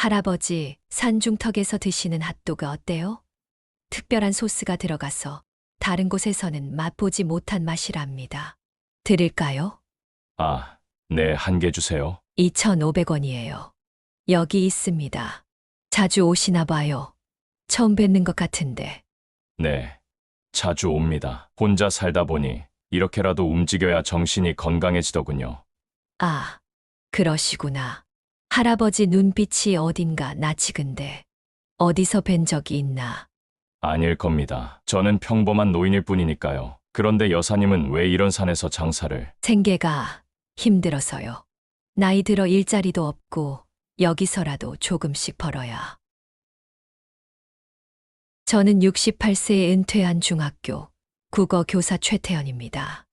할아버지, 산중턱에서 드시는 핫도그 어때요? 특별한 소스가 들어가서 다른 곳에서는 맛보지 못한 맛이랍니다. 드릴까요? 아, 네, 한 개 주세요. 2,500원이에요. 여기 있습니다. 자주 오시나 봐요. 처음 뵙는 것 같은데. 네, 자주 옵니다. 혼자 살다 보니 이렇게라도 움직여야 정신이 건강해지더군요. 아, 그러시구나. 할아버지 눈빛이 어딘가 낯익은데. 어디서 뵌 적이 있나? 아닐 겁니다. 저는 평범한 노인일 뿐이니까요. 그런데 여사님은 왜 이런 산에서 장사를? 생계가 힘들어서요. 나이 들어 일자리도 없고 여기서라도 조금씩 벌어야. 저는 68세에 은퇴한 중학교 국어 교사 최태연입니다.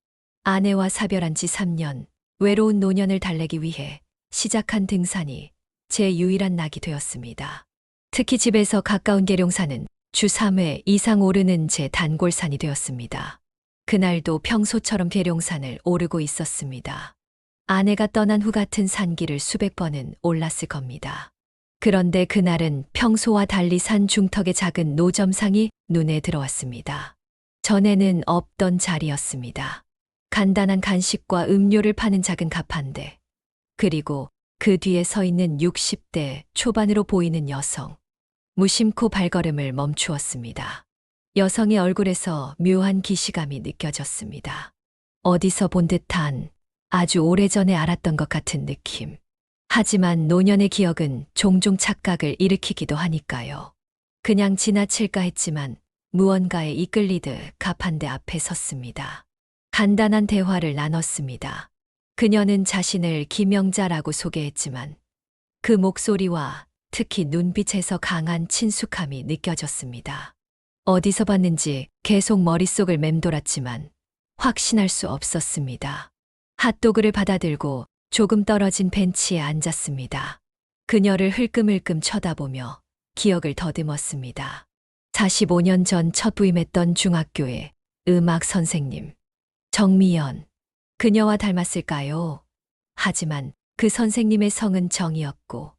아내와 사별한 지 3년, 외로운 노년을 달래기 위해 시작한 등산이 제 유일한 낙이 되었습니다. 특히 집에서 가까운 계룡산은 주 3회 이상 오르는 제 단골산이 되었습니다. 그날도 평소처럼 계룡산을 오르고 있었습니다. 아내가 떠난 후 같은 산길을 수백 번은 올랐을 겁니다. 그런데 그날은 평소와 달리 산 중턱의 작은 노점상이 눈에 들어왔습니다. 전에는 없던 자리였습니다. 간단한 간식과 음료를 파는 작은 가판대, 그리고 그 뒤에 서 있는 60대 초반으로 보이는 여성. 무심코 발걸음을 멈추었습니다. 여성의 얼굴에서 묘한 기시감이 느껴졌습니다. 어디서 본 듯한, 아주 오래전에 알았던 것 같은 느낌. 하지만 노년의 기억은 종종 착각을 일으키기도 하니까요. 그냥 지나칠까 했지만 무언가에 이끌리듯 가판대 앞에 섰습니다. 간단한 대화를 나눴습니다. 그녀는 자신을 김영자라고 소개했지만 그 목소리와 특히 눈빛에서 강한 친숙함이 느껴졌습니다. 어디서 봤는지 계속 머릿속을 맴돌았지만 확신할 수 없었습니다. 핫도그를 받아들고 조금 떨어진 벤치에 앉았습니다. 그녀를 흘끔흘끔 쳐다보며 기억을 더듬었습니다. 45년 전 첫 부임했던 중학교의 음악 선생님, 정미연. 그녀와 닮았을까요? 하지만 그 선생님의 성은 정이었고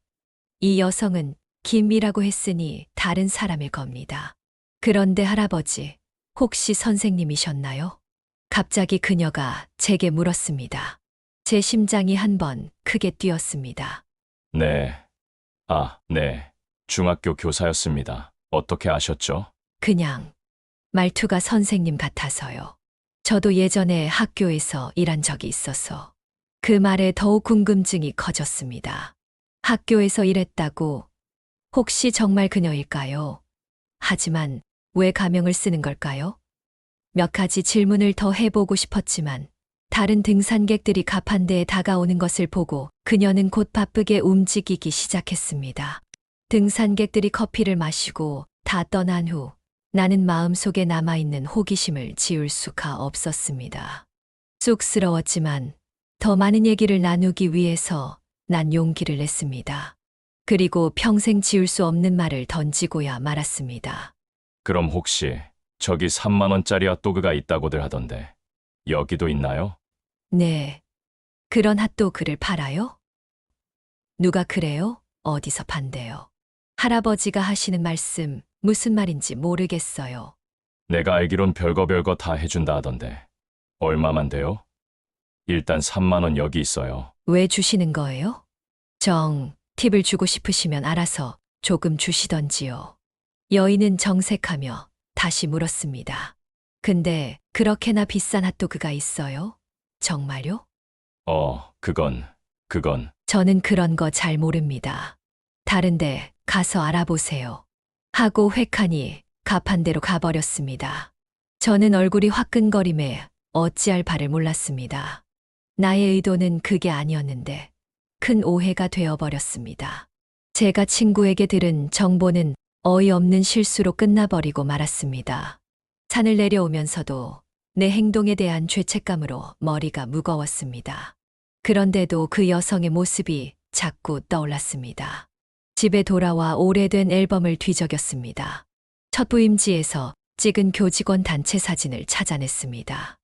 이 여성은 김이라고 했으니 다른 사람일 겁니다. 그런데 할아버지, 혹시 선생님이셨나요? 갑자기 그녀가 제게 물었습니다. 제 심장이 한 번 크게 뛰었습니다. 네. 아, 네. 중학교 교사였습니다. 어떻게 아셨죠? 그냥 말투가 선생님 같아서요. 저도 예전에 학교에서 일한 적이 있어서 그 말에 더욱 궁금증이 커졌습니다. 학교에서 일했다고? 혹시 정말 그녀일까요? 하지만 왜 가명을 쓰는 걸까요? 몇 가지 질문을 더 해보고 싶었지만 다른 등산객들이 가판대에 다가오는 것을 보고 그녀는 곧 바쁘게 움직이기 시작했습니다. 등산객들이 커피를 마시고 다 떠난 후 나는 마음속에 남아있는 호기심을 지울 수가 없었습니다. 쑥스러웠지만 더 많은 얘기를 나누기 위해서 난 용기를 냈습니다. 그리고 평생 지울 수 없는 말을 던지고야 말았습니다. 그럼 혹시 저기 3만 원짜리 핫도그가 있다고들 하던데 여기도 있나요? 네. 그런 핫도그를 팔아요? 누가 그래요? 어디서 판대요? 할아버지가 하시는 말씀 무슨 말인지 모르겠어요. 내가 알기론 별거 다 해준다 하던데 얼마만 돼요? 일단 3만 원 여기 있어요. 왜 주시는 거예요? 팁을 주고 싶으시면 알아서 조금 주시던지요. 여인은 정색하며 다시 물었습니다. 근데 그렇게나 비싼 핫도그가 있어요? 정말요? 그건 저는 그런 거 잘 모릅니다. 다른데 가서 알아보세요. 하고 획하니 가판대로 가버렸습니다. 저는 얼굴이 화끈거림에 어찌할 바를 몰랐습니다. 나의 의도는 그게 아니었는데 큰 오해가 되어버렸습니다. 제가 친구에게 들은 정보는 어이없는 실수로 끝나버리고 말았습니다. 산을 내려오면서도 내 행동에 대한 죄책감으로 머리가 무거웠습니다. 그런데도 그 여성의 모습이 자꾸 떠올랐습니다. 집에 돌아와 오래된 앨범을 뒤적였습니다. 첫 부임지에서 찍은 교직원 단체 사진을 찾아냈습니다.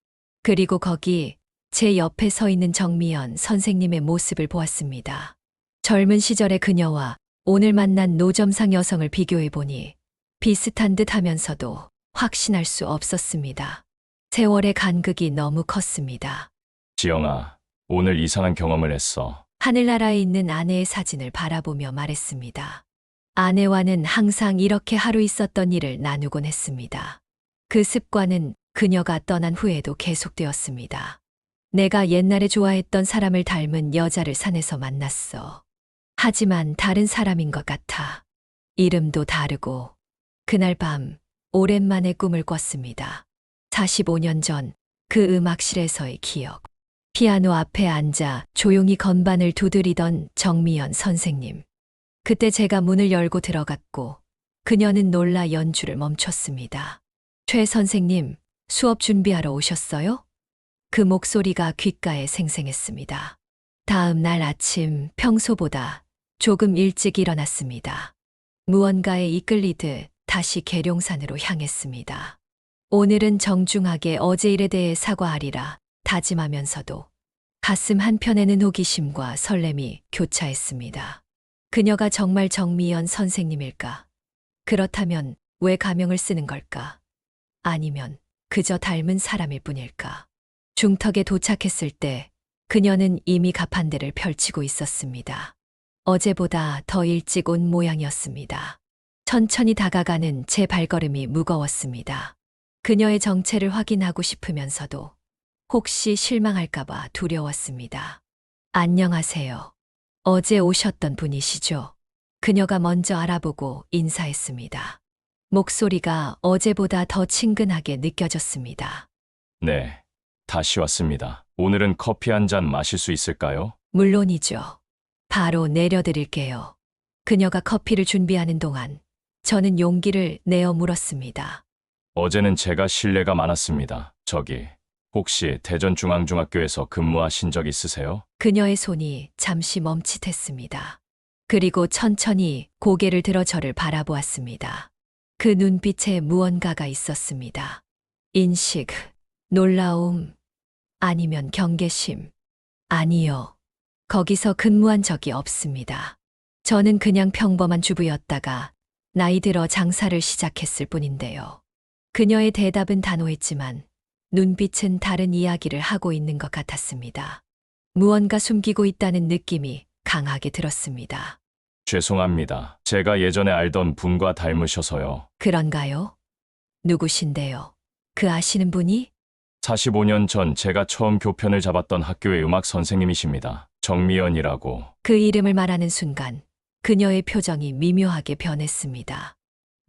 그리고 거기 제 옆에 서 있는 정미연 선생님의 모습을 보았습니다. 젊은 시절의 그녀와 오늘 만난 노점상 여성을 비교해보니 비슷한 듯 하면서도 확신할 수 없었습니다. 세월의 간극이 너무 컸습니다. 지영아, 오늘 이상한 경험을 했어. 하늘나라에 있는 아내의 사진을 바라보며 말했습니다. 아내와는 항상 이렇게 하루 있었던 일을 나누곤 했습니다. 그 습관은 그녀가 떠난 후에도 계속되었습니다. 내가 옛날에 좋아했던 사람을 닮은 여자를 산에서 만났어. 하지만 다른 사람인 것 같아. 이름도 다르고. 그날 밤 오랜만에 꿈을 꿨습니다. 45년 전 그 음악실에서의 기억. 피아노 앞에 앉아 조용히 건반을 두드리던 정미연 선생님. 그때 제가 문을 열고 들어갔고 그녀는 놀라 연주를 멈췄습니다. 최 선생님, 수업 준비하러 오셨어요? 그 목소리가 귓가에 생생했습니다. 다음 날 아침 평소보다 조금 일찍 일어났습니다. 무언가에 이끌리듯 다시 계룡산으로 향했습니다. 오늘은 정중하게 어제 일에 대해 사과하리라 다짐하면서도 가슴 한편에는 호기심과 설렘이 교차했습니다. 그녀가 정말 정미연 선생님일까? 그렇다면 왜 가명을 쓰는 걸까? 아니면 그저 닮은 사람일 뿐일까? 중턱에 도착했을 때 그녀는 이미 가판대를 펼치고 있었습니다. 어제보다 더 일찍 온 모양이었습니다. 천천히 다가가는 제 발걸음이 무거웠습니다. 그녀의 정체를 확인하고 싶으면서도 혹시 실망할까봐 두려웠습니다. 안녕하세요. 어제 오셨던 분이시죠? 그녀가 먼저 알아보고 인사했습니다. 목소리가 어제보다 더 친근하게 느껴졌습니다. 네, 다시 왔습니다. 오늘은 커피 한 잔 마실 수 있을까요? 물론이죠. 바로 내려드릴게요. 그녀가 커피를 준비하는 동안 저는 용기를 내어 물었습니다. 어제는 제가 실례가 많았습니다. 저기, 혹시 대전중앙중학교에서 근무하신 적 있으세요? 그녀의 손이 잠시 멈칫했습니다. 그리고 천천히 고개를 들어 저를 바라보았습니다. 그 눈빛에 무언가가 있었습니다. 인식, 놀라움, 아니면 경계심. 아니요. 거기서 근무한 적이 없습니다. 저는 그냥 평범한 주부였다가 나이 들어 장사를 시작했을 뿐인데요. 그녀의 대답은 단호했지만 눈빛은 다른 이야기를 하고 있는 것 같았습니다. 무언가 숨기고 있다는 느낌이 강하게 들었습니다. 죄송합니다. 제가 예전에 알던 분과 닮으셔서요. 그런가요? 누구신데요? 그 아시는 분이? 45년 전 제가 처음 교편을 잡았던 학교의 음악 선생님이십니다. 정미연이라고. 그 이름을 말하는 순간 그녀의 표정이 미묘하게 변했습니다.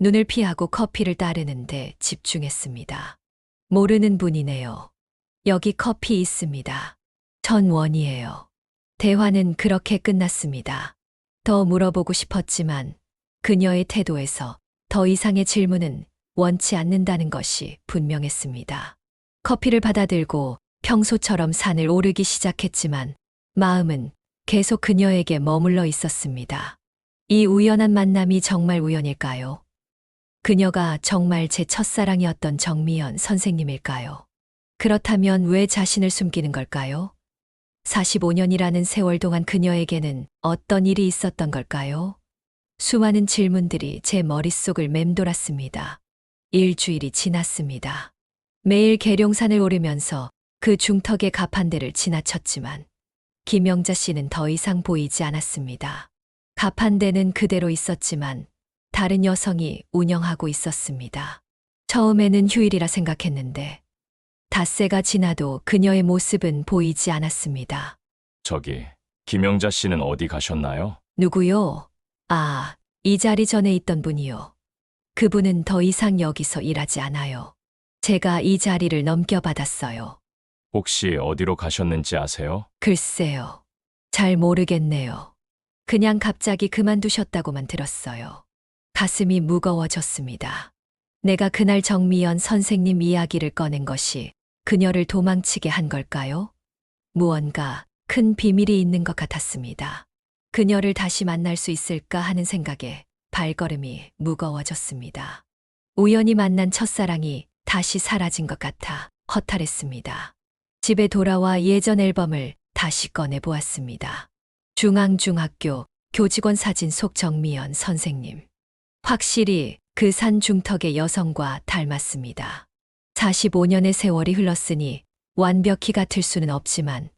눈을 피하고 커피를 따르는데 집중했습니다. 모르는 분이네요. 여기 커피 있습니다. 1,000원이에요. 대화는 그렇게 끝났습니다. 더 물어보고 싶었지만 그녀의 태도에서 더 이상의 질문은 원치 않는다는 것이 분명했습니다. 커피를 받아들고 평소처럼 산을 오르기 시작했지만 마음은 계속 그녀에게 머물러 있었습니다. 이 우연한 만남이 정말 우연일까요? 그녀가 정말 제 첫사랑이었던 정미연 선생님일까요? 그렇다면 왜 자신을 숨기는 걸까요? 45년이라는 세월 동안 그녀에게는 어떤 일이 있었던 걸까요? 수많은 질문들이 제 머릿속을 맴돌았습니다. 일주일이 지났습니다. 매일 계룡산을 오르면서 그 중턱의 가판대를 지나쳤지만 김영자 씨는 더 이상 보이지 않았습니다. 가판대는 그대로 있었지만 다른 여성이 운영하고 있었습니다. 처음에는 휴일이라 생각했는데 닷새가 지나도 그녀의 모습은 보이지 않았습니다. 저기, 김영자 씨는 어디 가셨나요? 누구요? 아, 이 자리 전에 있던 분이요. 그분은 더 이상 여기서 일하지 않아요. 제가 이 자리를 넘겨받았어요. 혹시 어디로 가셨는지 아세요? 글쎄요. 잘 모르겠네요. 그냥 갑자기 그만두셨다고만 들었어요. 가슴이 무거워졌습니다. 내가 그날 정미연 선생님 이야기를 꺼낸 것이 그녀를 도망치게 한 걸까요? 무언가 큰 비밀이 있는 것 같았습니다. 그녀를 다시 만날 수 있을까 하는 생각에 발걸음이 무거워졌습니다. 우연히 만난 첫사랑이 다시 사라진 것 같아 허탈했습니다. 집에 돌아와 예전 앨범을 다시 꺼내 보았습니다. 중앙중학교 교직원 사진 속 정미연 선생님. 확실히 그 산 중턱의 여성과 닮았습니다. 45년의 세월이 흘렀으니 완벽히 같을 수는 없지만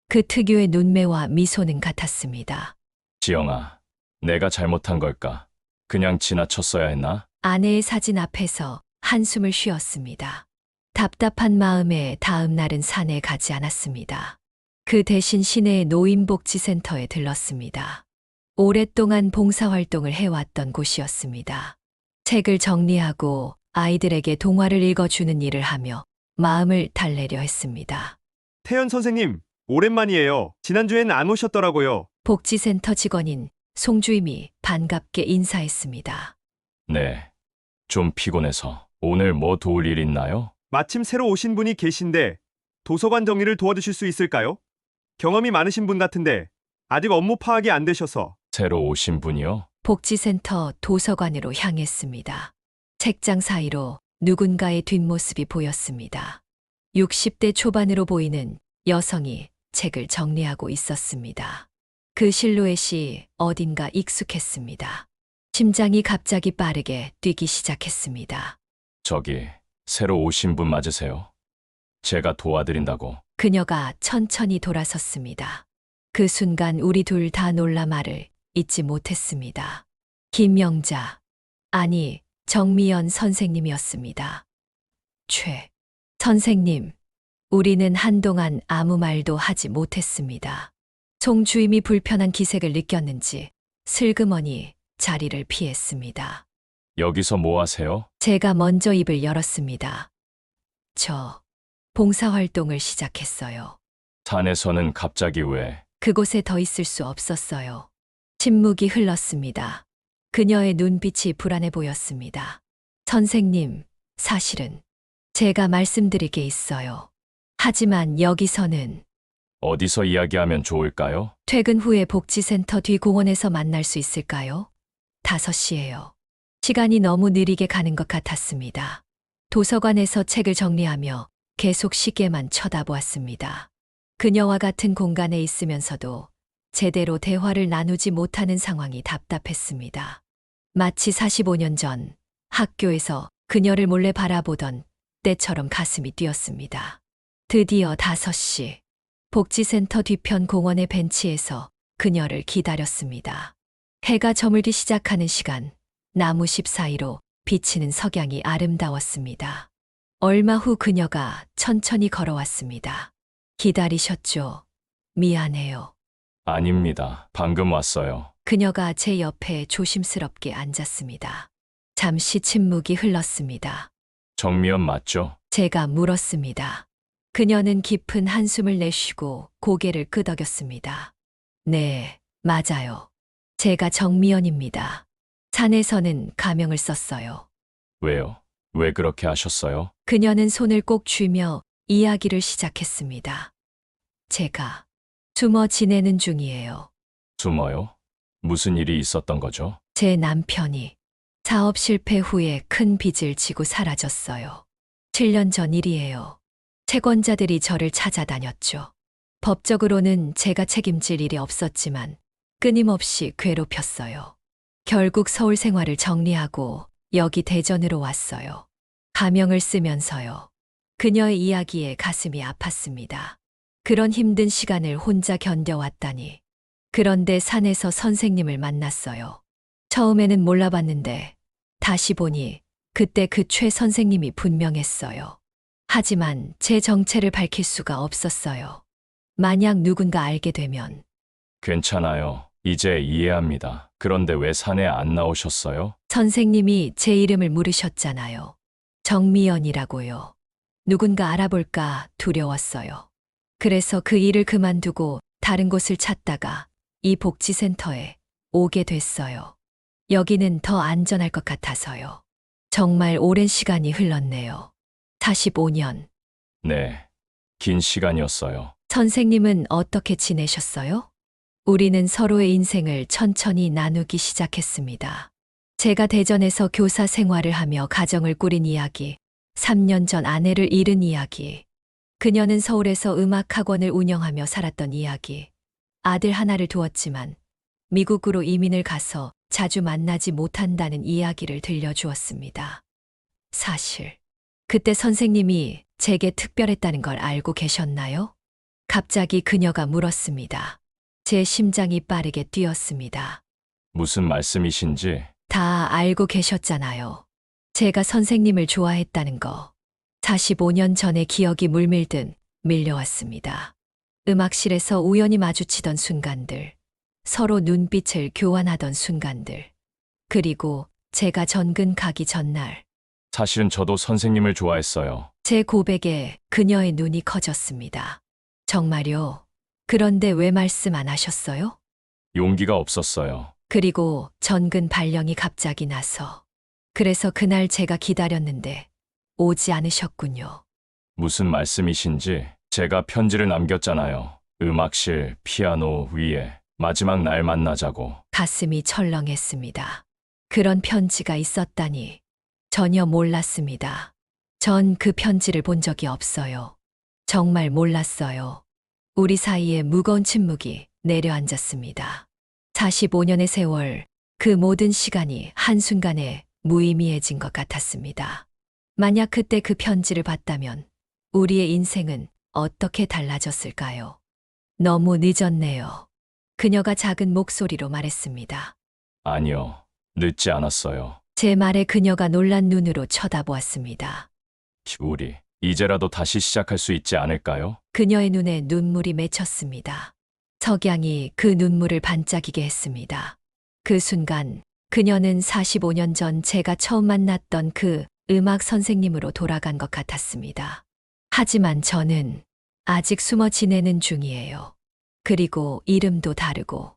그 특유의 눈매와 미소는 같았습니다. 지영아, 내가 잘못한 걸까? 그냥 지나쳤어야 했나? 아내의 사진 앞에서 한숨을 쉬었습니다. 답답한 마음에 다음 날은 산에 가지 않았습니다. 그 대신 시내의 노인복지센터에 들렀습니다. 오랫동안 봉사활동을 해왔던 곳이었습니다. 책을 정리하고 아이들에게 동화를 읽어주는 일을 하며 마음을 달래려 했습니다. 태연 선생님, 오랜만이에요. 지난주엔 안 오셨더라고요. 복지센터 직원인 송주임이 반갑게 인사했습니다. 네. 좀 피곤해서. 오늘 뭐 도울 일 있나요? 마침 새로 오신 분이 계신데 도서관 정리를 도와주실 수 있을까요? 경험이 많으신 분 같은데 아직 업무 파악이 안 되셔서. 새로 오신 분이요? 복지센터 도서관으로 향했습니다. 책장 사이로 누군가의 뒷모습이 보였습니다. 60대 초반으로 보이는 여성이 책을 정리하고 있었습니다. 그 실루엣이 어딘가 익숙했습니다. 심장이 갑자기 빠르게 뛰기 시작했습니다. 저기, 새로 오신 분 맞으세요? 제가 도와드린다고. 그녀가 천천히 돌아섰습니다. 그 순간 우리 둘 다 놀라 말을 잊지 못했습니다. 김영자, 아니 정미연 선생님이었습니다. 최 선생님, 우리는 한동안 아무 말도 하지 못했습니다. 송주임이 불편한 기색을 느꼈는지 슬그머니 자리를 피했습니다. 여기서 뭐 하세요? 제가 먼저 입을 열었습니다. 저 봉사활동을 시작했어요. 산에서는 갑자기 왜? 그곳에 더 있을 수 없었어요. 침묵이 흘렀습니다. 그녀의 눈빛이 불안해 보였습니다. 선생님, 사실은 제가 말씀드릴 게 있어요. 하지만 여기서는 어디서 이야기하면 좋을까요? 퇴근 후에 복지센터 뒤 공원에서 만날 수 있을까요? 5시예요. 시간이 너무 느리게 가는 것 같았습니다. 도서관에서 책을 정리하며 계속 시계만 쳐다보았습니다. 그녀와 같은 공간에 있으면서도 제대로 대화를 나누지 못하는 상황이 답답했습니다. 마치 45년 전 학교에서 그녀를 몰래 바라보던 때처럼 가슴이 뛰었습니다. 드디어 5시. 복지센터 뒤편 공원의 벤치에서 그녀를 기다렸습니다. 해가 저물기 시작하는 시간, 나무잎 사이로 비치는 석양이 아름다웠습니다. 얼마 후 그녀가 천천히 걸어왔습니다. 기다리셨죠? 미안해요. 아닙니다. 방금 왔어요. 그녀가 제 옆에 조심스럽게 앉았습니다. 잠시 침묵이 흘렀습니다. 정미연 맞죠? 제가 물었습니다. 그녀는 깊은 한숨을 내쉬고 고개를 끄덕였습니다. 네, 맞아요. 제가 정미연입니다. 산에서는 가명을 썼어요. 왜요? 왜 그렇게 하셨어요? 그녀는 손을 꼭 쥐며 이야기를 시작했습니다. 제가 숨어 지내는 중이에요. 숨어요? 무슨 일이 있었던 거죠? 제 남편이 사업 실패 후에 큰 빚을 지고 사라졌어요. 7년 전 일이에요. 채권자들이 저를 찾아다녔죠. 법적으로는 제가 책임질 일이 없었지만 끊임없이 괴롭혔어요. 결국 서울 생활을 정리하고 여기 대전으로 왔어요. 가명을 쓰면서요. 그녀의 이야기에 가슴이 아팠습니다. 그런 힘든 시간을 혼자 견뎌왔다니. 그런데 산에서 선생님을 만났어요. 처음에는 몰라봤는데 다시 보니 그때 그 최 선생님이 분명했어요. 하지만 제 정체를 밝힐 수가 없었어요. 만약 누군가 알게 되면 괜찮아요. 이제 이해합니다. 그런데 왜 산에 안 나오셨어요? 선생님이 제 이름을 물으셨잖아요. 정미연이라고요. 누군가 알아볼까 두려웠어요. 그래서 그 일을 그만두고 다른 곳을 찾다가 이 복지센터에 오게 됐어요. 여기는 더 안전할 것 같아서요. 정말 오랜 시간이 흘렀네요. 45년. 네. 긴 시간이었어요. 선생님은 어떻게 지내셨어요? 우리는 서로의 인생을 천천히 나누기 시작했습니다. 제가 대전에서 교사 생활을 하며 가정을 꾸린 이야기, 3년 전 아내를 잃은 이야기, 그녀는 서울에서 음악학원을 운영하며 살았던 이야기, 아들 하나를 두었지만 미국으로 이민을 가서 자주 만나지 못한다는 이야기를 들려주었습니다. 사실, 그때 선생님이 제게 특별했다는 걸 알고 계셨나요? 갑자기 그녀가 물었습니다. 제 심장이 빠르게 뛰었습니다. 무슨 말씀이신지 다 알고 계셨잖아요. 제가 선생님을 좋아했다는 거. 45년 전의 기억이 물밀듯 밀려왔습니다. 음악실에서 우연히 마주치던 순간들, 서로 눈빛을 교환하던 순간들, 그리고 제가 전근 가기 전날, 사실은 저도 선생님을 좋아했어요. 제 고백에 그녀의 눈이 커졌습니다. 정말요? 그런데 왜 말씀 안 하셨어요? 용기가 없었어요. 그리고 전근 발령이 갑자기 나서. 그래서 그날 제가 기다렸는데 오지 않으셨군요. 무슨 말씀이신지 제가 편지를 남겼잖아요. 음악실 피아노 위에 마지막 날 만나자고. 가슴이 철렁했습니다. 그런 편지가 있었다니 전혀 몰랐습니다. 전 그 편지를 본 적이 없어요. 정말 몰랐어요. 우리 사이에 무거운 침묵이 내려앉았습니다. 45년의 세월, 그 모든 시간이 한순간에 무의미해진 것 같았습니다. 만약 그때 그 편지를 봤다면 우리의 인생은 어떻게 달라졌을까요? 너무 늦었네요. 그녀가 작은 목소리로 말했습니다. 아니요, 늦지 않았어요. 제 말에 그녀가 놀란 눈으로 쳐다보았습니다. 우리 이제라도 다시 시작할 수 있지 않을까요? 그녀의 눈에 눈물이 맺혔습니다. 석양이 그 눈물을 반짝이게 했습니다. 그 순간 그녀는 45년 전 제가 처음 만났던 그 음악 선생님으로 돌아간 것 같았습니다. 하지만 저는 아직 숨어 지내는 중이에요. 그리고 이름도 다르고.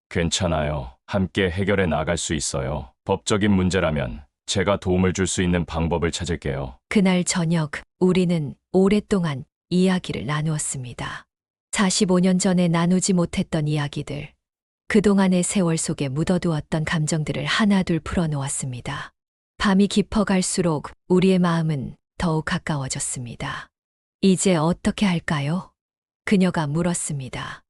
괜찮아요. 함께 해결해 나갈 수 있어요. 법적인 문제라면 제가 도움을 줄 수 있는 방법을 찾을게요. 그날 저녁 우리는 오랫동안 이야기를 나누었습니다. 45년 전에 나누지 못했던 이야기들, 그동안의 세월 속에 묻어두었던 감정들을 하나둘 풀어놓았습니다. 밤이 깊어갈수록 우리의 마음은 더욱 가까워졌습니다. 이제 어떻게 할까요? 그녀가 물었습니다.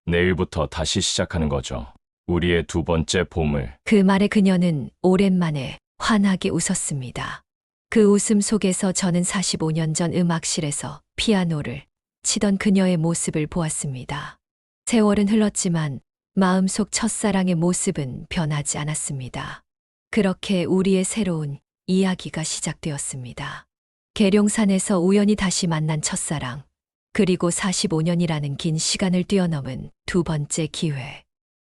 내일부터 다시 시작하는 거죠. 우리의 두 번째 봄을. 그 말에 그녀는 오랜만에 환하게 웃었습니다. 그 웃음 속에서 저는 45년 전 음악실에서 피아노를 치던 그녀의 모습을 보았습니다. 세월은 흘렀지만 마음속 첫사랑의 모습은 변하지 않았습니다. 그렇게 우리의 새로운 이야기가 시작되었습니다. 계룡산에서 우연히 다시 만난 첫사랑, 그리고 45년이라는 긴 시간을 뛰어넘은 두 번째 기회.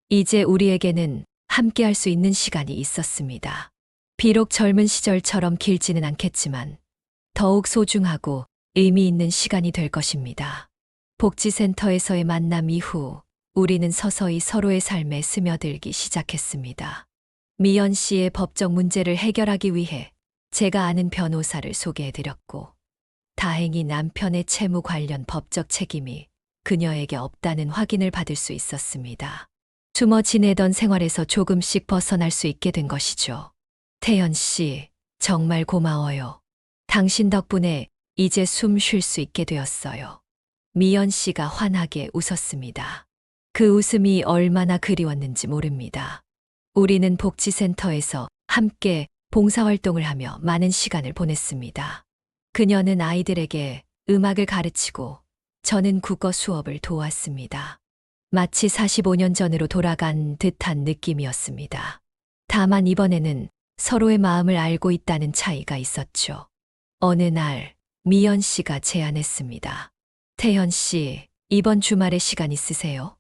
이제 우리에게는 함께할 수 있는 시간이 있었습니다. 비록 젊은 시절처럼 길지는 않겠지만 더욱 소중하고 의미 있는 시간이 될 것입니다. 복지센터에서의 만남 이후 우리는 서서히 서로의 삶에 스며들기 시작했습니다. 미연 씨의 법적 문제를 해결하기 위해 제가 아는 변호사를 소개해드렸고, 다행히 남편의 채무 관련 법적 책임이 그녀에게 없다는 확인을 받을 수 있었습니다. 숨어 지내던 생활에서 조금씩 벗어날 수 있게 된 것이죠. 태연 씨, 정말 고마워요. 당신 덕분에 이제 숨 쉴 수 있게 되었어요. 미연 씨가 환하게 웃었습니다. 그 웃음이 얼마나 그리웠는지 모릅니다. 우리는 복지센터에서 함께 봉사활동을 하며 많은 시간을 보냈습니다. 그녀는 아이들에게 음악을 가르치고 저는 국어 수업을 도왔습니다. 마치 45년 전으로 돌아간 듯한 느낌이었습니다. 다만 이번에는 서로의 마음을 알고 있다는 차이가 있었죠. 어느 날 미연 씨가 제안했습니다. 태연 씨, 이번 주말에 시간 있으세요?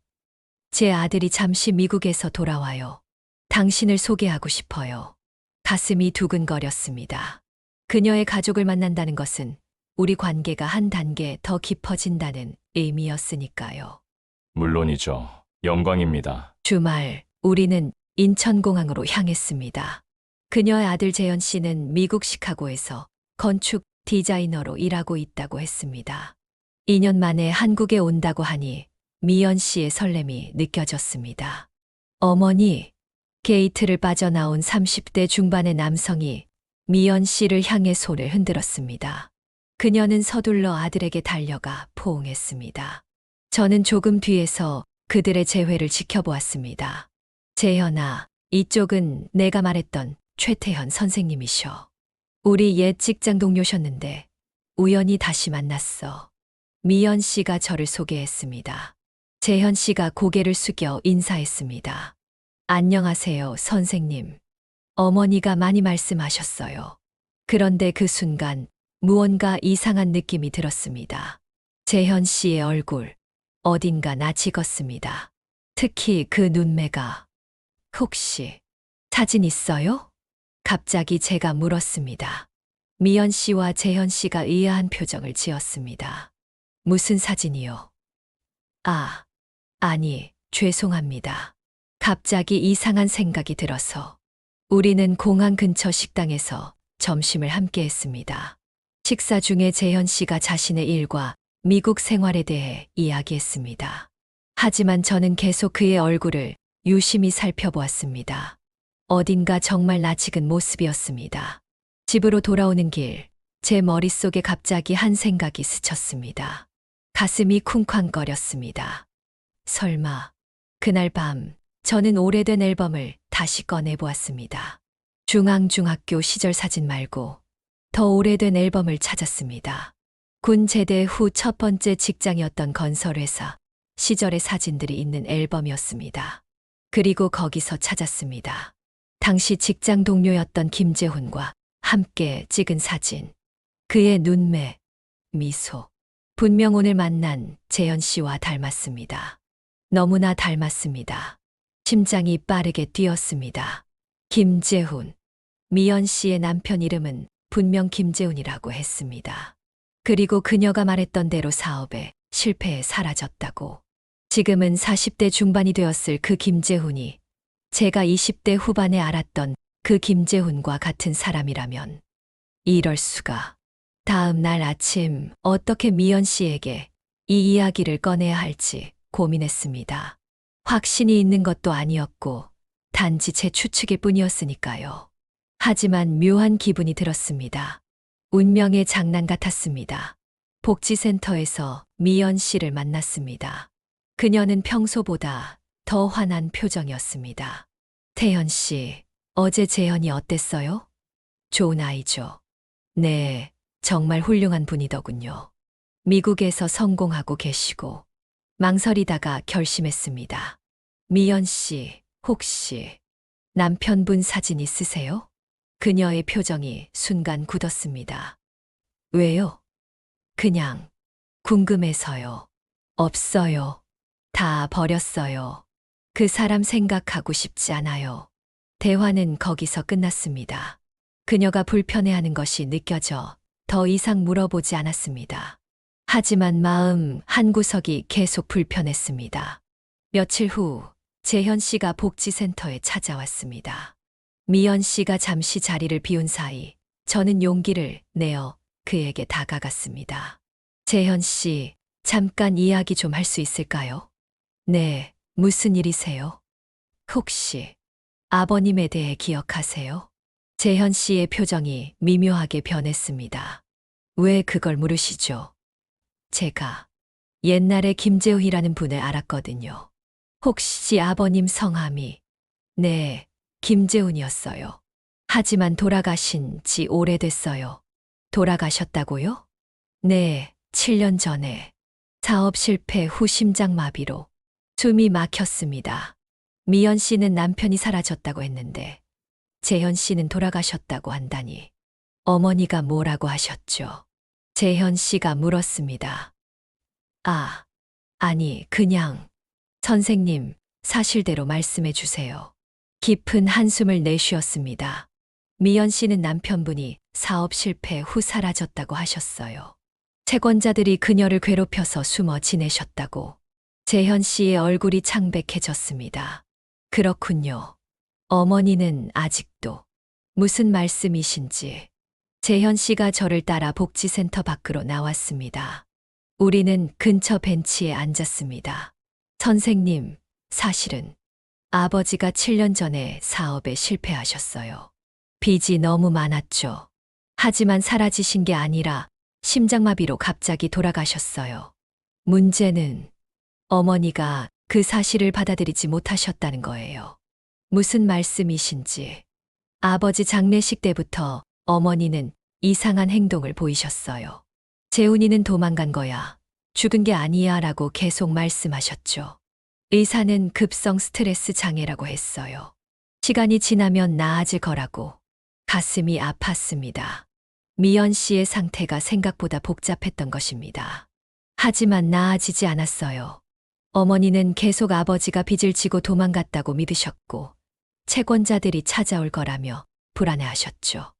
제 아들이 잠시 미국에서 돌아와요. 당신을 소개하고 싶어요. 가슴이 두근거렸습니다. 그녀의 가족을 만난다는 것은 우리 관계가 한 단계 더 깊어진다는 의미였으니까요. 물론이죠. 영광입니다. 주말, 우리는 인천공항으로 향했습니다. 그녀의 아들 재현 씨는 미국 시카고에서 건축 디자이너로 일하고 있다고 했습니다. 2년 만에 한국에 온다고 하니 미연 씨의 설렘이 느껴졌습니다. 어머니, 게이트를 빠져나온 30대 중반의 남성이 미연 씨를 향해 손을 흔들었습니다. 그녀는 서둘러 아들에게 달려가 포옹했습니다. 저는 조금 뒤에서 그들의 재회를 지켜보았습니다. 재현아, 이쪽은 내가 말했던 최태현 선생님이셔. 우리 옛 직장 동료셨는데 우연히 다시 만났어. 미연 씨가 저를 소개했습니다. 재현 씨가 고개를 숙여 인사했습니다. 안녕하세요, 선생님. 어머니가 많이 말씀하셨어요. 그런데 그 순간 무언가 이상한 느낌이 들었습니다. 재현 씨의 얼굴, 어딘가 낯익었습니다. 특히 그 눈매가. 혹시 사진 있어요? 갑자기 제가 물었습니다. 미연 씨와 재현 씨가 의아한 표정을 지었습니다. 무슨 사진이요? 아니, 죄송합니다. 갑자기 이상한 생각이 들어서. 우리는 공항 근처 식당에서 점심을 함께 했습니다. 식사 중에 재현 씨가 자신의 일과 미국 생활에 대해 이야기했습니다. 하지만 저는 계속 그의 얼굴을 유심히 살펴보았습니다. 어딘가 정말 낯익은 모습이었습니다. 집으로 돌아오는 길, 제 머릿속에 갑자기 한 생각이 스쳤습니다. 가슴이 쿵쾅거렸습니다. 설마, 그날 밤, 저는 오래된 앨범을 다시 꺼내보았습니다. 중앙중학교 시절 사진 말고 더 오래된 앨범을 찾았습니다. 군 제대 후 첫 번째 직장이었던 건설회사 시절의 사진들이 있는 앨범이었습니다. 그리고 거기서 찾았습니다. 당시 직장 동료였던 김재훈과 함께 찍은 사진. 그의 눈매, 미소. 분명 오늘 만난 재현 씨와 닮았습니다. 너무나 닮았습니다. 심장이 빠르게 뛰었습니다. 김재훈. 미연 씨의 남편 이름은 분명 김재훈이라고 했습니다. 그리고 그녀가 말했던 대로 사업에 실패해 사라졌다고. 지금은 40대 중반이 되었을 그 김재훈이 제가 20대 후반에 알았던 그 김재훈과 같은 사람이라면 이럴 수가. 다음 날 아침 어떻게 미연 씨에게 이 이야기를 꺼내야 할지 고민했습니다. 확신이 있는 것도 아니었고 단지 제 추측일 뿐이었으니까요. 하지만 묘한 기분이 들었습니다. 운명의 장난 같았습니다. 복지센터에서 미연 씨를 만났습니다. 그녀는 평소보다 더 환한 표정이었습니다. 태현 씨, 어제 재현이 어땠어요? 좋은 아이죠. 네, 정말 훌륭한 분이더군요. 미국에서 성공하고 계시고 망설이다가 결심했습니다. 미연 씨, 혹시 남편분 사진 있으세요? 그녀의 표정이 순간 굳었습니다. 왜요? 그냥 궁금해서요. 없어요. 다 버렸어요. 그 사람 생각하고 싶지 않아요. 대화는 거기서 끝났습니다. 그녀가 불편해하는 것이 느껴져 더 이상 물어보지 않았습니다. 하지만 마음 한구석이 계속 불편했습니다. 며칠 후 재현 씨가 복지센터에 찾아왔습니다. 미연 씨가 잠시 자리를 비운 사이 저는 용기를 내어 그에게 다가갔습니다. 재현 씨, 잠깐 이야기 좀 할 수 있을까요? 네, 무슨 일이세요? 혹시 아버님에 대해 기억하세요? 재현 씨의 표정이 미묘하게 변했습니다. 왜 그걸 물으시죠? 제가 옛날에 김재훈이라는 분을 알았거든요. 혹시 아버님 성함이? 네, 김재훈이었어요. 하지만 돌아가신 지 오래됐어요. 돌아가셨다고요? 네, 7년 전에. 사업 실패 후 심장마비로 숨이 막혔습니다. 미연 씨는 남편이 사라졌다고 했는데 재현 씨는 돌아가셨다고 한다니. 어머니가 뭐라고 하셨죠? 재현 씨가 물었습니다. 아니, 그냥. 선생님, 사실대로 말씀해 주세요. 깊은 한숨을 내쉬었습니다. 미연 씨는 남편분이 사업 실패 후 사라졌다고 하셨어요. 채권자들이 그녀를 괴롭혀서 숨어 지내셨다고. 재현 씨의 얼굴이 창백해졌습니다. 그렇군요. 어머니는 아직도. 무슨 말씀이신지. 재현 씨가 저를 따라 복지센터 밖으로 나왔습니다. 우리는 근처 벤치에 앉았습니다. 선생님, 사실은 아버지가 7년 전에 사업에 실패하셨어요. 빚이 너무 많았죠. 하지만 사라지신 게 아니라 심장마비로 갑자기 돌아가셨어요. 문제는 어머니가 그 사실을 받아들이지 못하셨다는 거예요. 무슨 말씀이신지. 아버지 장례식 때부터 어머니는 이상한 행동을 보이셨어요. 재훈이는 도망간 거야. 죽은 게 아니야 라고 계속 말씀하셨죠. 의사는 급성 스트레스 장애라고 했어요. 시간이 지나면 나아질 거라고. 가슴이 아팠습니다. 미연 씨의 상태가 생각보다 복잡했던 것입니다. 하지만 나아지지 않았어요. 어머니는 계속 아버지가 빚을 지고 도망갔다고 믿으셨고, 채권자들이 찾아올 거라며 불안해하셨죠.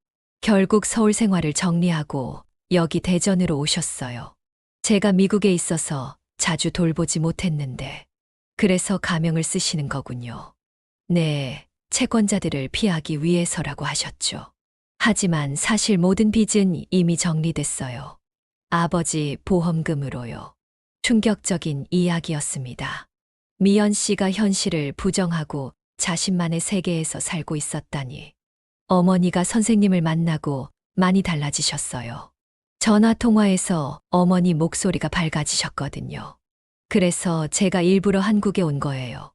결국 서울 생활을 정리하고 여기 대전으로 오셨어요. 제가 미국에 있어서 자주 돌보지 못했는데, 그래서 가명을 쓰시는 거군요. 네, 채권자들을 피하기 위해서라고 하셨죠. 하지만 사실 모든 빚은 이미 정리됐어요. 아버지 보험금으로요. 충격적인 이야기였습니다. 미연 씨가 현실을 부정하고 자신만의 세계에서 살고 있었다니. 어머니가 선생님을 만나고 많이 달라지셨어요. 전화 통화에서 어머니 목소리가 밝아지셨거든요. 그래서 제가 일부러 한국에 온 거예요.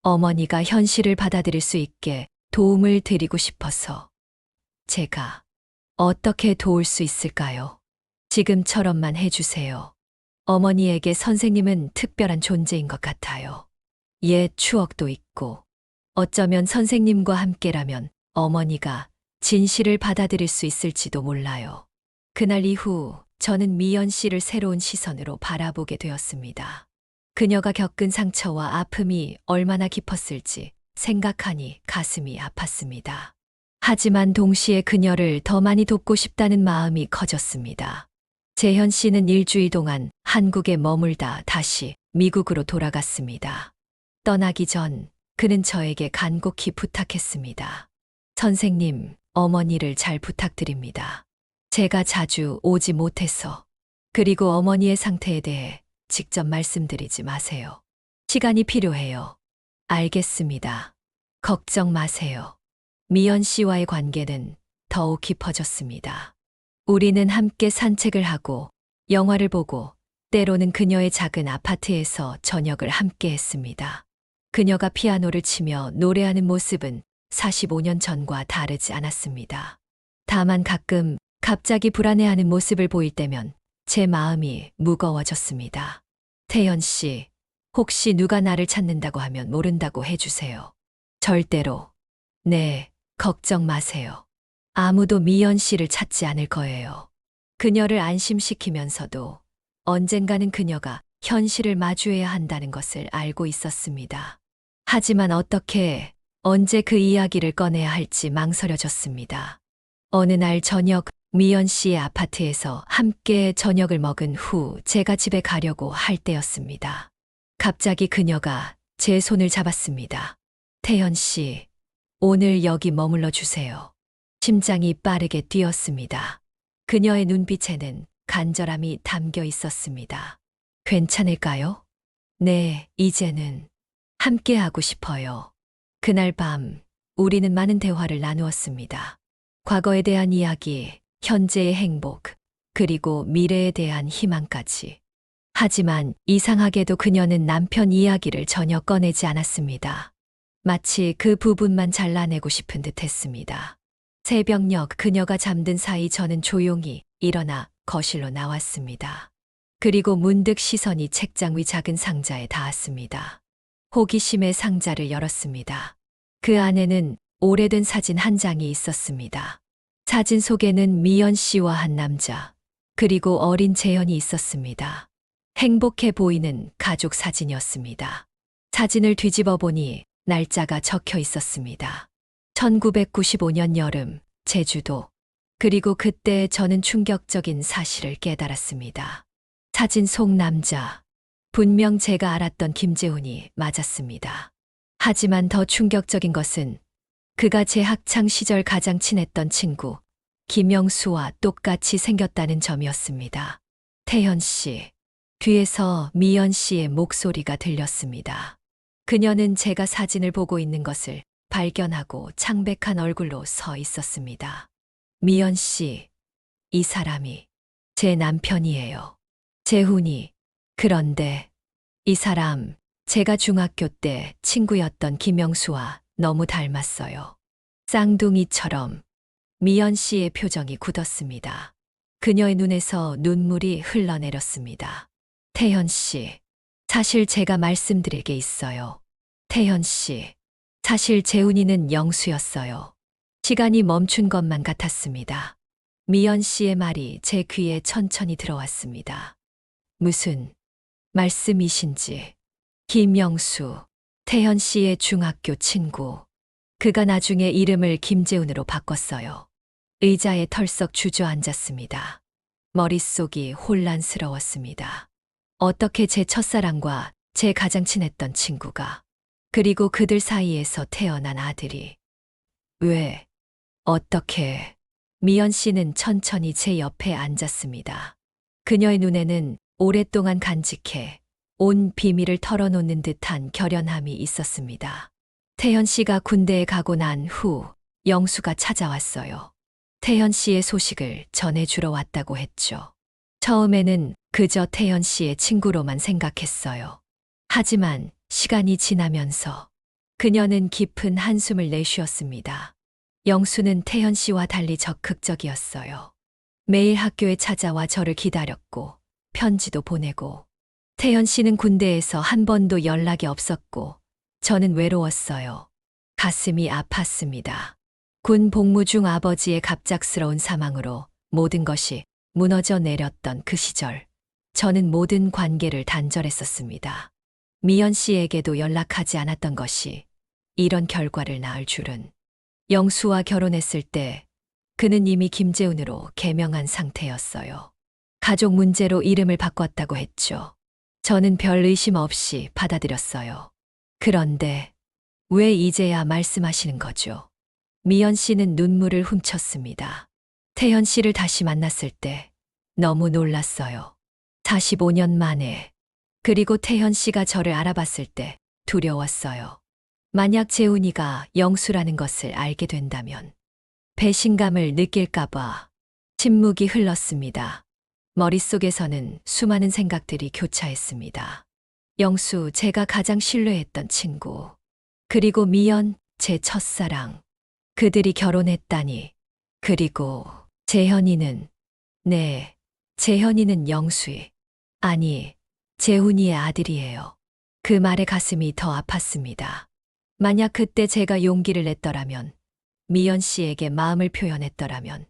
어머니가 현실을 받아들일 수 있게 도움을 드리고 싶어서. 제가 어떻게 도울 수 있을까요? 지금처럼만 해주세요. 어머니에게 선생님은 특별한 존재인 것 같아요. 옛 추억도 있고, 어쩌면 선생님과 함께라면 어머니가 진실을 받아들일 수 있을지도 몰라요. 그날 이후 저는 미연 씨를 새로운 시선으로 바라보게 되었습니다. 그녀가 겪은 상처와 아픔이 얼마나 깊었을지 생각하니 가슴이 아팠습니다. 하지만 동시에 그녀를 더 많이 돕고 싶다는 마음이 커졌습니다. 재현 씨는 일주일 동안 한국에 머물다 다시 미국으로 돌아갔습니다. 떠나기 전 그는 저에게 간곡히 부탁했습니다. 선생님, 어머니를 잘 부탁드립니다. 제가 자주 오지 못해서. 그리고 어머니의 상태에 대해 직접 말씀드리지 마세요. 시간이 필요해요. 알겠습니다. 걱정 마세요. 미연 씨와의 관계는 더욱 깊어졌습니다. 우리는 함께 산책을 하고 영화를 보고 때로는 그녀의 작은 아파트에서 저녁을 함께 했습니다. 그녀가 피아노를 치며 노래하는 모습은 45년 전과 다르지 않았습니다. 다만 가끔 갑자기 불안해하는 모습을 보일 때면 제 마음이 무거워졌습니다. 태연 씨, 혹시 누가 나를 찾는다고 하면 모른다고 해주세요. 절대로. 네, 걱정 마세요. 아무도 미연 씨를 찾지 않을 거예요. 그녀를 안심시키면서도 언젠가는 그녀가 현실을 마주해야 한다는 것을 알고 있었습니다. 하지만 어떻게, 언제 그 이야기를 꺼내야 할지 망설여졌습니다. 어느 날 저녁, 미연 씨의 아파트에서 함께 저녁을 먹은 후 제가 집에 가려고 할 때였습니다. 갑자기 그녀가 제 손을 잡았습니다. 태연 씨, 오늘 여기 머물러 주세요. 심장이 빠르게 뛰었습니다. 그녀의 눈빛에는 간절함이 담겨 있었습니다. 괜찮을까요? 네, 이제는 함께하고 싶어요. 그날 밤, 우리는 많은 대화를 나누었습니다. 과거에 대한 이야기, 현재의 행복, 그리고 미래에 대한 희망까지. 하지만 이상하게도 그녀는 남편 이야기를 전혀 꺼내지 않았습니다. 마치 그 부분만 잘라내고 싶은 듯 했습니다. 새벽녘 그녀가 잠든 사이 저는 조용히 일어나 거실로 나왔습니다. 그리고 문득 시선이 책장 위 작은 상자에 닿았습니다. 호기심에 상자를 열었습니다. 그 안에는 오래된 사진 한 장이 있었습니다. 사진 속에는 미연 씨와 한 남자, 그리고 어린 재현이 있었습니다. 행복해 보이는 가족 사진이었습니다. 사진을 뒤집어 보니 날짜가 적혀 있었습니다. 1995년 여름, 제주도. 그리고 그때 저는 충격적인 사실을 깨달았습니다. 사진 속 남자, 분명 제가 알았던 김재훈이 맞았습니다. 하지만 더 충격적인 것은 그가 제 학창 시절 가장 친했던 친구, 김영수와 똑같이 생겼다는 점이었습니다. 태현 씨, 뒤에서 미연 씨의 목소리가 들렸습니다. 그녀는 제가 사진을 보고 있는 것을 발견하고 창백한 얼굴로 서 있었습니다. 미연 씨, 이 사람이 제 남편이에요. 재훈이. 그런데 이 사람, 제가 중학교 때 친구였던 김영수와 너무 닮았어요. 쌍둥이처럼. 미연 씨의 표정이 굳었습니다. 그녀의 눈에서 눈물이 흘러내렸습니다. 태현 씨, 사실 제가 말씀드릴 게 있어요. 태현 씨, 사실 재훈이는 영수였어요. 시간이 멈춘 것만 같았습니다. 미연 씨의 말이 제 귀에 천천히 들어왔습니다. 무슨 말씀이신지. 김영수, 태현 씨의 중학교 친구. 그가 나중에 이름을 김재훈으로 바꿨어요. 의자에 털썩 주저앉았습니다. 머릿속이 혼란스러웠습니다. 어떻게 제 첫사랑과 제 가장 친했던 친구가, 그리고 그들 사이에서 태어난 아들이, 왜, 어떻게. 미연 씨는 천천히 제 옆에 앉았습니다. 그녀의 눈에는 오랫동안 간직해 온 비밀을 털어놓는 듯한 결연함이 있었습니다. 태현 씨가 군대에 가고 난 후 영수가 찾아왔어요. 태현 씨의 소식을 전해주러 왔다고 했죠. 처음에는 그저 태현 씨의 친구로만 생각했어요. 하지만 시간이 지나면서 그녀는 깊은 한숨을 내쉬었습니다. 영수는 태현 씨와 달리 적극적이었어요. 매일 학교에 찾아와 저를 기다렸고 편지도 보내고, 태현 씨는 군대에서 한 번도 연락이 없었고 저는 외로웠어요. 가슴이 아팠습니다. 군 복무 중 아버지의 갑작스러운 사망으로 모든 것이 무너져 내렸던 그 시절, 저는 모든 관계를 단절했었습니다. 미연 씨에게도 연락하지 않았던 것이 이런 결과를 낳을 줄은. 영수와 결혼했을 때 그는 이미 김재훈으로 개명한 상태였어요. 가족 문제로 이름을 바꿨다고 했죠. 저는 별 의심 없이 받아들였어요. 그런데 왜 이제야 말씀하시는 거죠? 미연 씨는 눈물을 훔쳤습니다. 태현 씨를 다시 만났을 때 너무 놀랐어요. 45년 만에. 그리고 태현 씨가 저를 알아봤을 때 두려웠어요. 만약 재훈이가 영수라는 것을 알게 된다면 배신감을 느낄까봐. 침묵이 흘렀습니다. 머릿속에서는 수많은 생각들이 교차했습니다. 영수, 제가 가장 신뢰했던 친구. 그리고 미연, 제 첫사랑. 그들이 결혼했다니. 그리고 재현이는, 네, 재현이는 영수의, 아니, 재훈이의 아들이에요. 그 말에 가슴이 더 아팠습니다. 만약 그때 제가 용기를 냈더라면, 미연 씨에게 마음을 표현했더라면,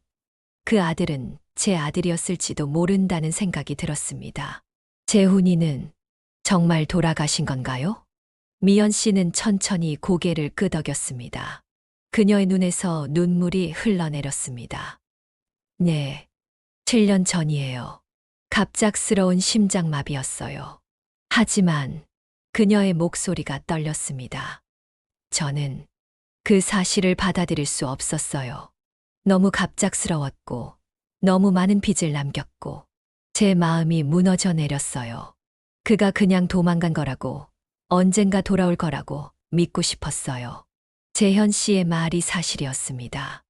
그 아들은 제 아들이었을지도 모른다는 생각이 들었습니다. 재훈이는 정말 돌아가신 건가요? 미연 씨는 천천히 고개를 끄덕였습니다. 그녀의 눈에서 눈물이 흘러내렸습니다. 네, 7년 전이에요. 갑작스러운 심장마비였어요. 하지만 그녀의 목소리가 떨렸습니다. 저는 그 사실을 받아들일 수 없었어요. 너무 갑작스러웠고, 너무 많은 빚을 남겼고, 제 마음이 무너져 내렸어요. 그가 그냥 도망간 거라고, 언젠가 돌아올 거라고 믿고 싶었어요. 재현 씨의 말이 사실이었습니다.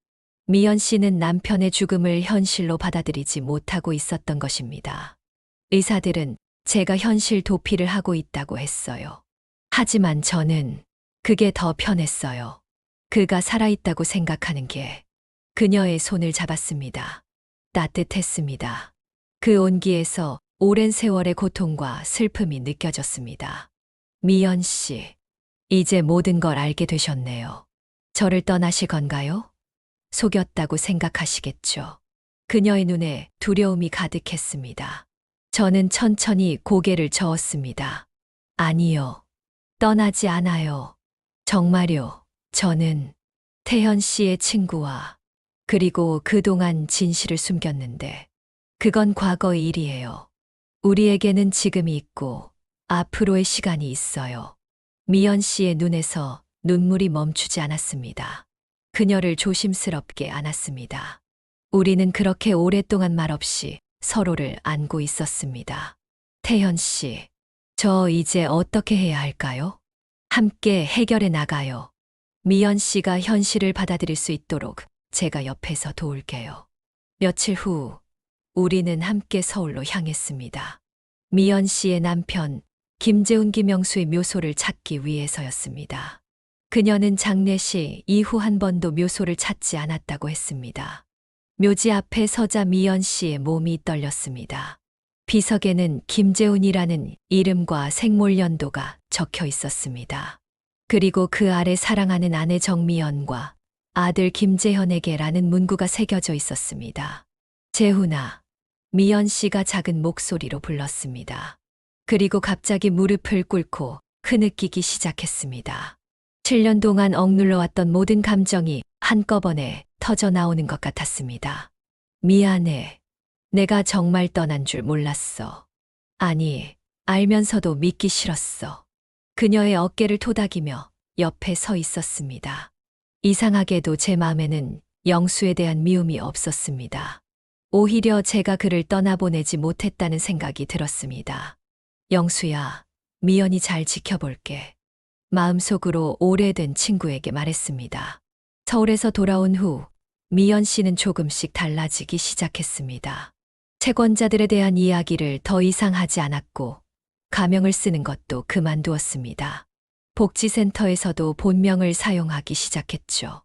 미연 씨는 남편의 죽음을 현실로 받아들이지 못하고 있었던 것입니다. 의사들은 제가 현실 도피를 하고 있다고 했어요. 하지만 저는 그게 더 편했어요. 그가 살아있다고 생각하는 게. 그녀의 손을 잡았습니다. 따뜻했습니다. 그 온기에서 오랜 세월의 고통과 슬픔이 느껴졌습니다. 미연 씨, 이제 모든 걸 알게 되셨네요. 저를 떠나실 건가요? 속였다고 생각하시겠죠. 그녀의 눈에 두려움이 가득했습니다. 저는 천천히 고개를 저었습니다. 아니요. 떠나지 않아요. 정말요. 저는 태현 씨의 친구와, 그리고 그동안 진실을 숨겼는데 그건 과거의 일이에요. 우리에게는 지금이 있고 앞으로의 시간이 있어요. 미연 씨의 눈에서 눈물이 멈추지 않았습니다. 그녀를 조심스럽게 안았습니다. 우리는 그렇게 오랫동안 말없이 서로를 안고 있었습니다. 태현 씨, 저 이제 어떻게 해야 할까요? 함께 해결해 나가요. 미연 씨가 현실을 받아들일 수 있도록 제가 옆에서 도울게요. 며칠 후 우리는 함께 서울로 향했습니다. 미연 씨의 남편 김재훈, 김영수의 묘소를 찾기 위해서였습니다. 그녀는 장례식 이후 한 번도 묘소를 찾지 않았다고 했습니다. 묘지 앞에 서자 미연 씨의 몸이 떨렸습니다. 비석에는 김재훈이라는 이름과 생몰연도가 적혀 있었습니다. 그리고 그 아래 사랑하는 아내 정미연과 아들 김재현에게라는 문구가 새겨져 있었습니다. 재훈아, 미연 씨가 작은 목소리로 불렀습니다. 그리고 갑자기 무릎을 꿇고 흐느끼기 시작했습니다. 7년 동안 억눌러왔던 모든 감정이 한꺼번에 터져 나오는 것 같았습니다. 미안해. 내가 정말 떠난 줄 몰랐어. 아니, 알면서도 믿기 싫었어. 그녀의 어깨를 토닥이며 옆에 서 있었습니다. 이상하게도 제 마음에는 영수에 대한 미움이 없었습니다. 오히려 제가 그를 떠나보내지 못했다는 생각이 들었습니다. 영수야, 미연이 잘 지켜볼게. 마음속으로 오래된 친구에게 말했습니다. 서울에서 돌아온 후 미연 씨는 조금씩 달라지기 시작했습니다. 채권자들에 대한 이야기를 더 이상 하지 않았고 가명을 쓰는 것도 그만두었습니다. 복지센터에서도 본명을 사용하기 시작했죠.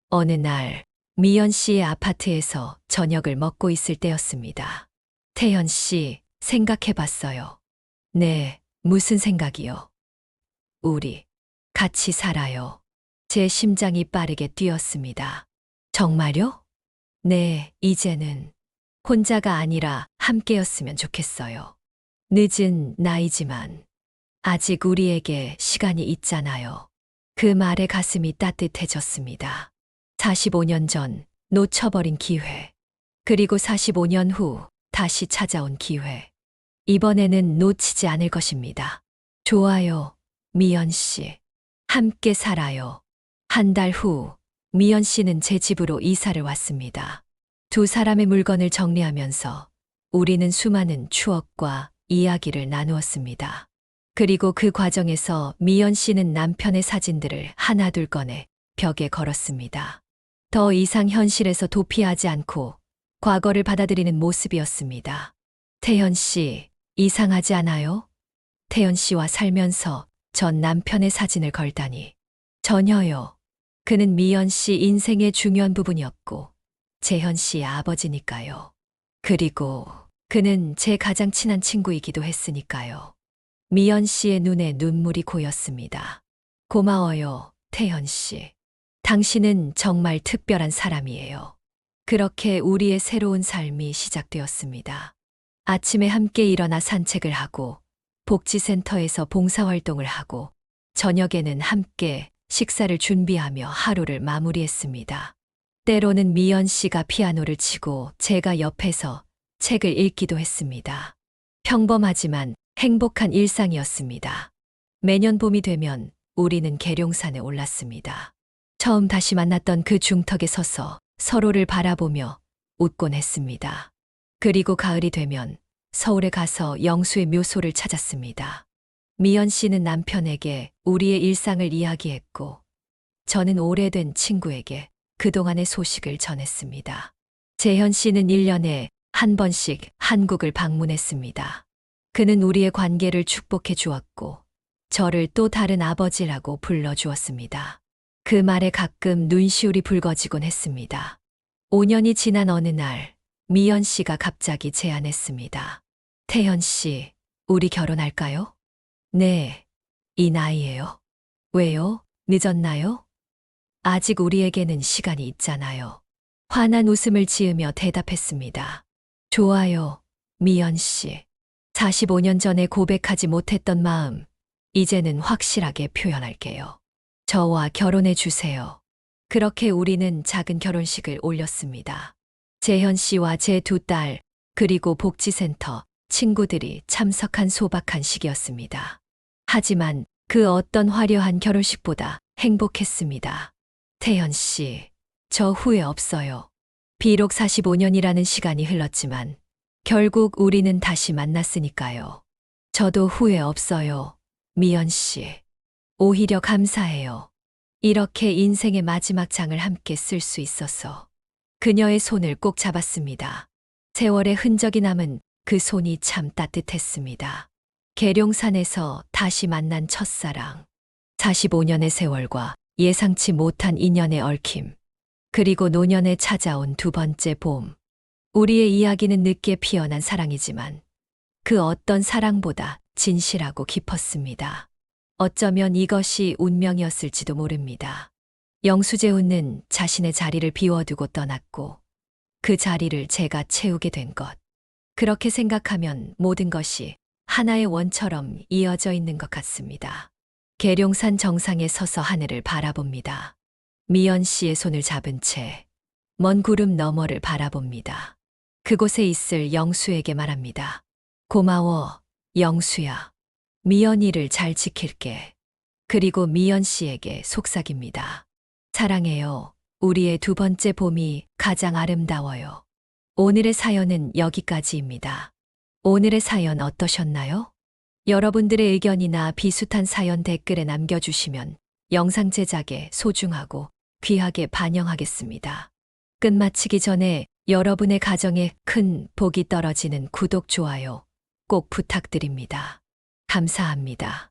어느 날 미연 씨의 아파트에서 저녁을 먹고 있을 때였습니다. 태연 씨, 생각해봤어요. 네, 무슨 생각이요? 우리 같이 살아요. 제 심장이 빠르게 뛰었습니다. 정말요? 네, 이제는 혼자가 아니라 함께였으면 좋겠어요. 늦은 나이지만 아직 우리에게 시간이 있잖아요. 그 말에 가슴이 따뜻해졌습니다. 45년 전 놓쳐버린 기회, 그리고 45년 후 다시 찾아온 기회. 이번에는 놓치지 않을 것입니다. 좋아요, 미연 씨. 함께 살아요. 한 달 후, 미연 씨는 제 집으로 이사를 왔습니다. 두 사람의 물건을 정리하면서 우리는 수많은 추억과 이야기를 나누었습니다. 그리고 그 과정에서 미연 씨는 남편의 사진들을 하나둘 꺼내 벽에 걸었습니다. 더 이상 현실에서 도피하지 않고 과거를 받아들이는 모습이었습니다. 태연 씨, 이상하지 않아요? 태연 씨와 살면서 전 남편의 사진을 걸다니. 전혀요. 그는 미연 씨 인생의 중요한 부분이었고 재현 씨의 아버지니까요. 그리고 그는 제 가장 친한 친구이기도 했으니까요. 미연 씨의 눈에 눈물이 고였습니다. 고마워요, 태현 씨. 당신은 정말 특별한 사람이에요. 그렇게 우리의 새로운 삶이 시작되었습니다. 아침에 함께 일어나 산책을 하고 복지센터에서 봉사활동을 하고 저녁에는 함께 식사를 준비하며 하루를 마무리했습니다. 때로는 미연 씨가 피아노를 치고 제가 옆에서 책을 읽기도 했습니다. 평범하지만 행복한 일상이었습니다. 매년 봄이 되면 우리는 계룡산에 올랐습니다. 처음 다시 만났던 그 중턱에 서서 서로를 바라보며 웃곤 했습니다. 그리고 가을이 되면 서울에 가서 영수의 묘소를 찾았습니다. 미연 씨는 남편에게 우리의 일상을 이야기했고 저는 오래된 친구에게 그동안의 소식을 전했습니다. 재현 씨는 1년에 한 번씩 한국을 방문했습니다. 그는 우리의 관계를 축복해 주었고 저를 또 다른 아버지라고 불러주었습니다. 그 말에 가끔 눈시울이 붉어지곤 했습니다. 5년이 지난 어느 날 미연 씨가 갑자기 제안했습니다. 태연 씨, 우리 결혼할까요? 네, 이 나이에요. 왜요? 늦었나요? 아직 우리에게는 시간이 있잖아요. 환한 웃음을 지으며 대답했습니다. 좋아요, 미연 씨. 45년 전에 고백하지 못했던 마음, 이제는 확실하게 표현할게요. 저와 결혼해 주세요. 그렇게 우리는 작은 결혼식을 올렸습니다. 재현 씨와 제 두 딸, 그리고 복지센터 친구들이 참석한 소박한 시기였습니다. 하지만 그 어떤 화려한 결혼식보다 행복했습니다. 태연 씨, 저 후회 없어요. 비록 45년이라는 시간이 흘렀지만 결국 우리는 다시 만났으니까요. 저도 후회 없어요, 미연 씨. 오히려 감사해요. 이렇게 인생의 마지막 장을 함께 쓸 수 있어서. 그녀의 손을 꼭 잡았습니다. 세월의 흔적이 남은 그 손이 참 따뜻했습니다. 계룡산에서 다시 만난 첫사랑. 45년의 세월과 예상치 못한 인연의 얽힘, 그리고 노년에 찾아온 두 번째 봄. 우리의 이야기는 늦게 피어난 사랑이지만 그 어떤 사랑보다 진실하고 깊었습니다. 어쩌면 이것이 운명이었을지도 모릅니다. 영수재훈은 자신의 자리를 비워두고 떠났고 그 자리를 제가 채우게 된 것. 그렇게 생각하면 모든 것이 하나의 원처럼 이어져 있는 것 같습니다. 계룡산 정상에 서서 하늘을 바라봅니다. 미연 씨의 손을 잡은 채 먼 구름 너머를 바라봅니다. 그곳에 있을 영수에게 말합니다. 고마워, 영수야. 미연이를 잘 지킬게. 그리고 미연 씨에게 속삭입니다. 사랑해요. 우리의 두 번째 봄이 가장 아름다워요. 오늘의 사연은 여기까지입니다. 오늘의 사연 어떠셨나요? 여러분들의 의견이나 비슷한 사연 댓글에 남겨주시면 영상 제작에 소중하고 귀하게 반영하겠습니다. 끝마치기 전에 여러분의 가정에 큰 복이 떨어지는 구독, 좋아요 꼭 부탁드립니다. 감사합니다.